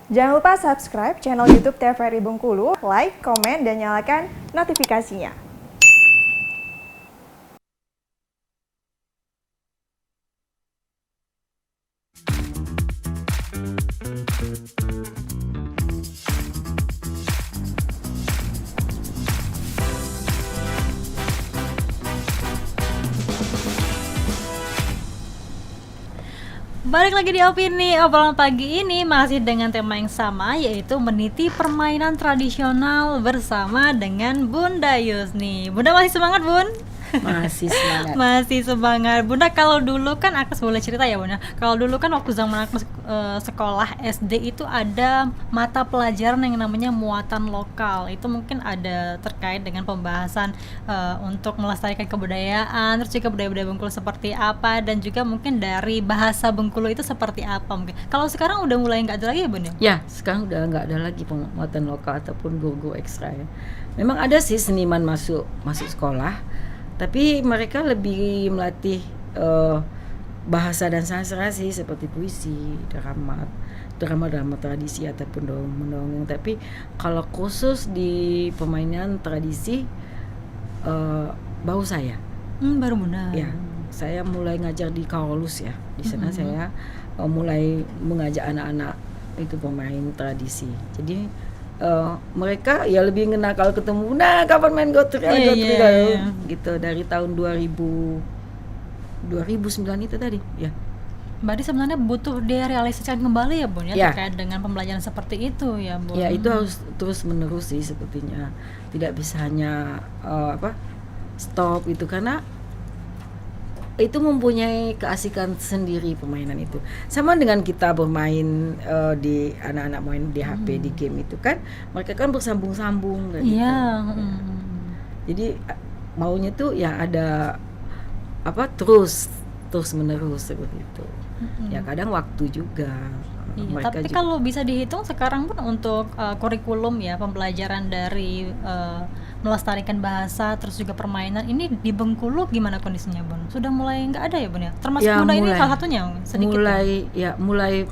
Jangan lupa subscribe channel YouTube TVRI Bengkulu, like, komen, dan nyalakan notifikasinya. Balik lagi di Opini, obrolan pagi ini masih dengan tema yang sama, yaitu meniti permainan tradisional bersama dengan Bunda Yusni. Bunda masih semangat, Bun? Masih semangat. Masih semangat. Bunda, kalau dulu kan aku boleh cerita ya, Bunda. Kalau dulu kan waktu zaman aku sekolah SD itu ada mata pelajaran yang namanya muatan lokal. Itu mungkin ada terkait dengan pembahasan untuk melestarikan kebudayaan, terus juga budaya-budaya Bengkulu seperti apa, dan juga mungkin dari bahasa Bengkulu itu seperti apa mungkin. Kalau sekarang udah mulai nggak ada lagi ya, Bun ya? Ya, sekarang udah nggak ada lagi penguatan lokal ataupun guru ekstra ya. Memang ada sih seniman masuk sekolah, tapi mereka lebih melatih bahasa dan sastra sih, seperti puisi, drama tradisi ataupun dongeng. Tapi kalau khusus di permainan tradisi, baru saya. Baru Bunda. Ya, saya mulai ngajar di Karolus ya. Di sana saya mulai mengajak anak-anak itu pemain tradisi. Jadi mereka ya lebih kenal kalau ketemu, nah kapan main gotri gitu dari tahun 2009 itu tadi ya. Berarti sebenarnya butuh direalisasikan kembali ya, Bun ya, Ya. terkait dengan pembelajaran seperti itu ya, Bun. Ya, itu harus terus menerus sih sepertinya. Tidak bisa hanya stop itu, karena itu mempunyai keasikan sendiri permainan itu. Sama dengan kita bermain di anak-anak main di HP, di game itu kan mereka kan bersambung-sambung kayak Iya. gitu. Jadi maunya tuh ya ada terus menerus seperti itu. Ya kadang waktu juga. Iya, Mereka tapi juga, kalau bisa dihitung sekarang pun untuk kurikulum ya, pembelajaran dari melestarikan bahasa terus juga permainan ini di Bengkulu gimana kondisinya, Bun? Sudah mulai nggak ada ya, Bun ya? Termasuk Ya, Bunda ini mulai. salah satunya sedikit. mulai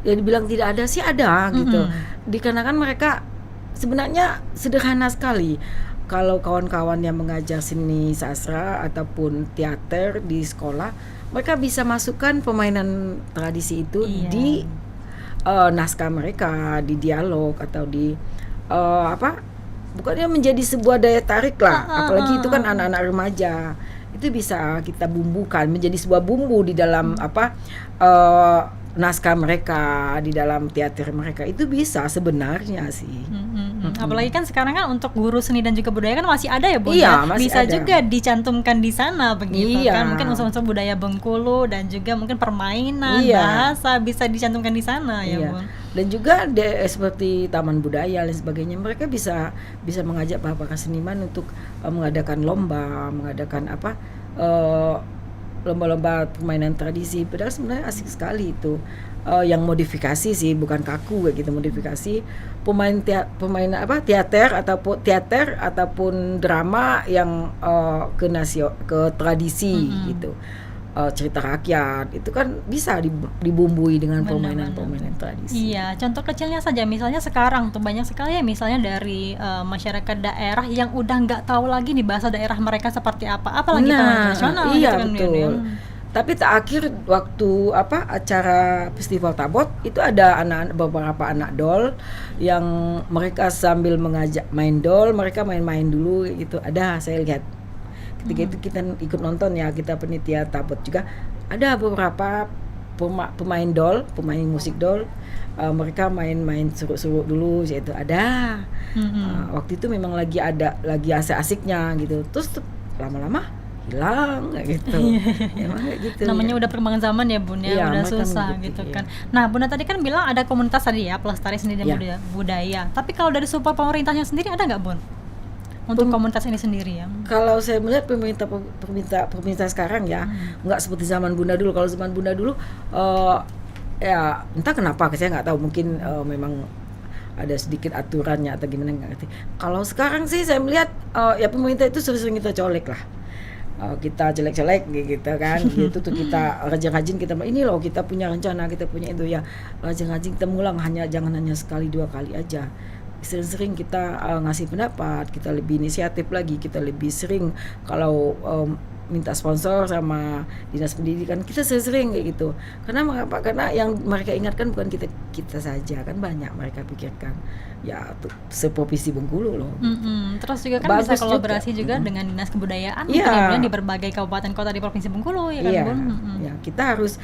ya dibilang tidak ada sih ada gitu. Dikarenakan mereka sebenarnya sederhana sekali. Kalau kawan-kawan yang mengajar seni sastra ataupun teater di sekolah, mereka bisa masukkan permainan tradisi itu Iya. di naskah mereka, di dialog atau di bukannya menjadi sebuah daya tarik lah. Apalagi itu kan anak-anak remaja, itu bisa kita bumbukan menjadi sebuah bumbu di dalam naskah mereka, di dalam teater mereka, itu bisa sebenarnya sih. Apalagi kan sekarang kan untuk guru seni dan juga budaya kan masih ada ya, Bun Iya, ya? masih Bisa ada. juga dicantumkan di sana begitu Iya. kan, mungkin unsur-unsur budaya Bengkulu dan juga mungkin permainan, Iya. bahasa bisa dicantumkan di sana ya, Iya. Bun. Dan juga seperti taman budaya dan sebagainya, mereka bisa mengajak para seniman untuk mengadakan lomba-lomba permainan tradisi. Padahal sebenarnya asik sekali itu. Yang modifikasi sih, bukan kaku kayak gitu, modifikasi teater ataupun drama yang ke tradisi gitu. Cerita rakyat itu kan bisa dibumbui dengan Benar-benar. permainan tradisi. Iya, contoh kecilnya saja misalnya sekarang tuh banyak sekali ya, misalnya dari masyarakat daerah yang udah nggak tahu lagi nih bahasa daerah mereka seperti apa, apalagi taman tradisional iya gitu kan, Bun, betul. ya. Tapi terakhir waktu acara festival Tabot itu ada beberapa anak dol yang mereka sambil mengajak main dol, mereka main-main dulu gitu. Ada, saya lihat. Ketika itu kita ikut nonton ya, kita penitia Tabot juga. Ada beberapa pemain musik dol, mereka main-main seru-seru dulu gitu. Ada. Waktu itu memang lagi asik-asiknya gitu. Terus lama-lama hilang kayak gitu. Emang kayak gitu. Namanya ya. udah perkembangan zaman ya, Bun ya, Iya, udah mereka susah mengikuti, gitu iya. kan. Nah, Bunda tadi kan bilang ada komunitas tadi ya, pelestari seni dan Iya. budaya. Tapi kalau dari support pemerintahnya sendiri ada nggak, Bun? Untuk komunitas ini sendiri ya. Kalau saya melihat pemerintah sekarang ya, nggak seperti zaman Bunda dulu. Kalau zaman Bunda dulu ya entah kenapa, saya nggak tahu, mungkin memang ada sedikit aturannya atau gimana, nggak ngerti. Kalau sekarang sih saya melihat ya pemerintah itu sering-sering kita colek lah. kita jelek-jelek gitu kan, gitu tuh kita rajin-rajin kita ini loh kita punya rencana, kita punya itu ya, rajin-rajin kita mengulang, jangan hanya sekali 2 kali aja. Sering-sering kita ngasih pendapat, kita lebih inisiatif lagi, kita lebih sering kalau minta sponsor sama dinas pendidikan, kita sering kayak gitu. Karena mengapa? Karena yang mereka ingatkan bukan kita saja, kan banyak mereka pikirkan. Ya seprovinsi Bengkulu loh. Terus juga kan bisa Bagus kolaborasi juga juga. dengan dinas kebudayaan Iya. kemudian di berbagai kabupaten kota di provinsi Bengkulu ya kan Iya, Bun. ya kita harus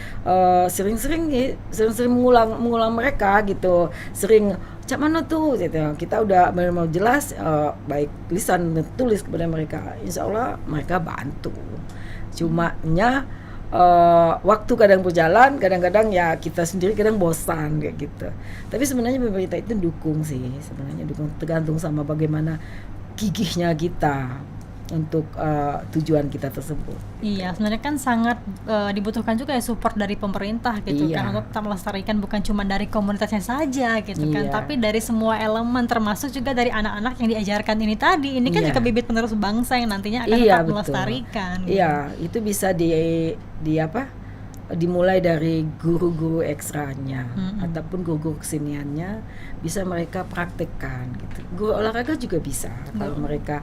sering-sering mengulang mereka gitu. Sering cak mana tuh gitu. Kita udah benar-benar jelas baik lisan tulis kepada mereka. Insya Allah mereka bantu. Cumanya waktu kadang berjalan, kadang-kadang ya kita sendiri kadang bosan kayak gitu. Tapi sebenarnya pemerintah itu dukung sih, sebenarnya dukung, tergantung sama bagaimana gigihnya kita untuk tujuan kita tersebut. Iya, sebenarnya kan sangat dibutuhkan juga ya support dari pemerintah gitu kan Iya. untuk tetap melestarikan bukan cuma dari komunitasnya saja gitu kan, Iya. tapi dari semua elemen termasuk juga dari anak-anak yang diajarkan ini tadi. Ini kan Iya. juga bibit penerus bangsa yang nantinya akan Iya, tetap betul. melestarikan. Iya, itu bisa dimulai dari guru-guru ekstranya ataupun guru-guru keseniannya bisa mereka praktekkan gitu. Guru olahraga juga bisa kalau mereka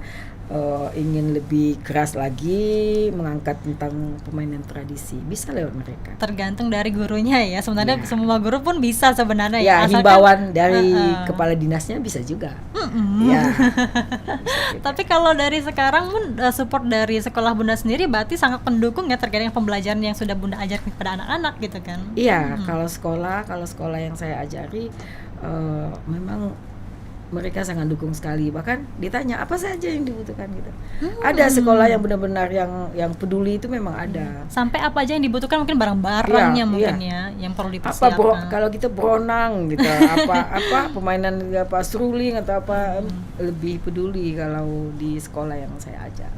ingin lebih keras lagi mengangkat tentang permainan tradisi, bisa lewat mereka. Tergantung dari gurunya ya. Sebenarnya Iya. semua guru pun bisa sebenarnya Ya, asalkan- himbauan dari Heeh. kepala dinasnya bisa juga. Ya. Tapi kalau dari sekarang Bun, support dari sekolah Bunda sendiri berarti sangat pendukung ya terkait dengan pembelajaran yang sudah Bunda ajarkan kepada anak-anak gitu kan. Iya, kalau sekolah yang saya ajari memang mereka sangat dukung sekali. Bahkan ditanya apa saja yang dibutuhkan gitu. Ada sekolah yang benar-benar yang peduli itu memang ada. Sampai apa aja yang dibutuhkan mungkin barang-barangnya Iya, mungkin ya yang perlu Apa dipersiapkan. kalau kita beronang gitu, apa permainan apa seruling atau apa lebih peduli kalau di sekolah yang saya ajar.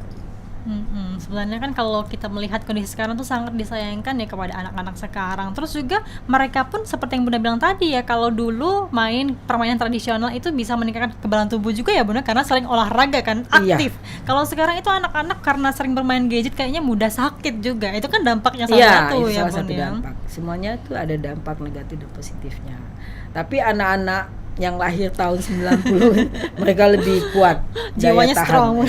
Sebenarnya kan kalau kita melihat kondisi sekarang tuh sangat disayangkan ya kepada anak-anak sekarang. Terus juga mereka pun seperti yang Bunda bilang tadi ya, kalau dulu main permainan tradisional itu bisa meningkatkan kekebalan tubuh juga ya Bunda, karena sering olahraga kan, Iya. aktif. Kalau sekarang itu anak-anak karena sering bermain gadget kayaknya mudah sakit juga. Itu kan dampaknya salah Iya, satu itu ya salah Bun satu ya. dampak. Semuanya itu ada dampak negatif dan positifnya. Tapi anak-anak yang lahir tahun 90 mereka lebih kuat, Jiwanya strong.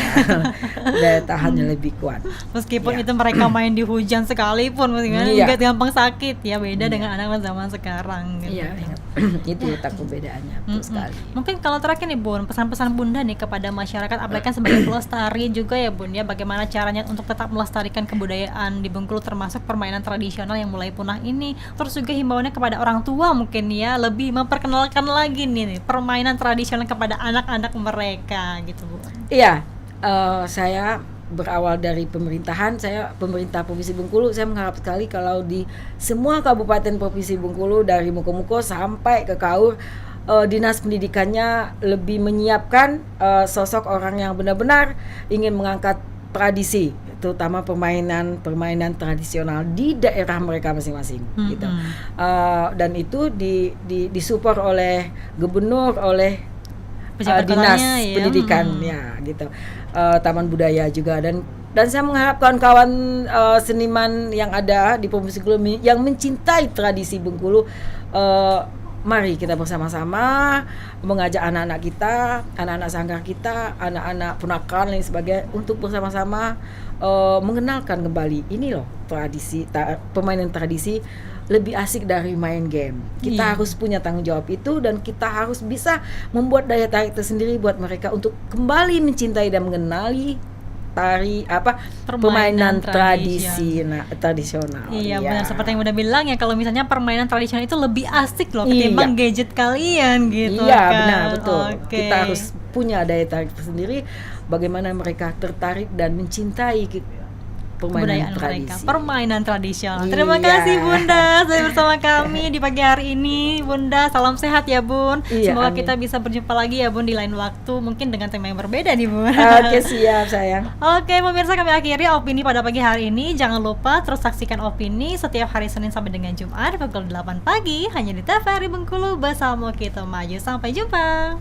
daya tahannya lebih kuat. Meskipun Iya. itu mereka main di hujan sekalipun, kan Iya. nggak gampang sakit ya, beda dengan anak-anak zaman sekarang gitu. Iya, itu letak perbedaannya betul sekali. Mungkin kalau terakhir nih Bun, pesan-pesan Bunda nih kepada masyarakat, apalagi kan sebagai pelestari juga ya Bun ya, bagaimana caranya untuk tetap melestarikan kebudayaan di Bengkulu termasuk permainan tradisional yang mulai punah ini. Terus juga himbauannya kepada orang tua mungkin ya, lebih memperkenalkan lagi nih permainan tradisional kepada anak-anak mereka gitu Bun. Iya, saya berawal dari pemerintahan, pemerintah Provinsi Bengkulu, saya mengharap sekali kalau di semua kabupaten Provinsi Bengkulu dari Muko-Muko sampai ke Kaur, dinas pendidikannya lebih menyiapkan sosok orang yang benar-benar ingin mengangkat tradisi, terutama permainan tradisional di daerah mereka masing-masing gitu. Dan itu disupport oleh gubernur, oleh Pejabat dinas kotanya ya. pendidikan ya gitu, taman budaya juga, dan saya mengharap kawan-kawan seniman yang ada di Provinsi Bengkulu yang mencintai tradisi Bengkulu, mari kita bersama-sama mengajak anak-anak kita, anak-anak sanggar kita, anak-anak ponakan dan sebagainya untuk bersama-sama mengenalkan kembali ini loh tradisi, permainan tradisi lebih asik dari main game. Kita Iya. harus punya tanggung jawab itu, dan kita harus bisa membuat daya tarik tersendiri buat mereka untuk kembali mencintai dan mengenali permainan tradisional. Iya benar, seperti yang udah bilang ya, kalau misalnya permainan tradisional itu lebih asik loh ketimbang gadget kalian gitu Iya, kan. benar, betul. Oke. Kita harus punya daya tarik tersendiri, bagaimana mereka tertarik dan mencintai permainan mereka, tradisi. permainan tradisional. Iya. Terima kasih Bunda sudah bersama kami di pagi hari ini. Bunda, salam sehat ya Bun. Iya, Semoga amin. kita bisa berjumpa lagi ya Bun di lain waktu, mungkin dengan tema yang berbeda nih Bun. Oke, siap sayang. Oke, pemirsa, kami akhiri opini pada pagi hari ini. Jangan lupa terus saksikan opini setiap hari Senin sampai dengan Jumat pukul 8 pagi hanya di TVRI Bengkulu bersama Kita Maju. Sampai jumpa.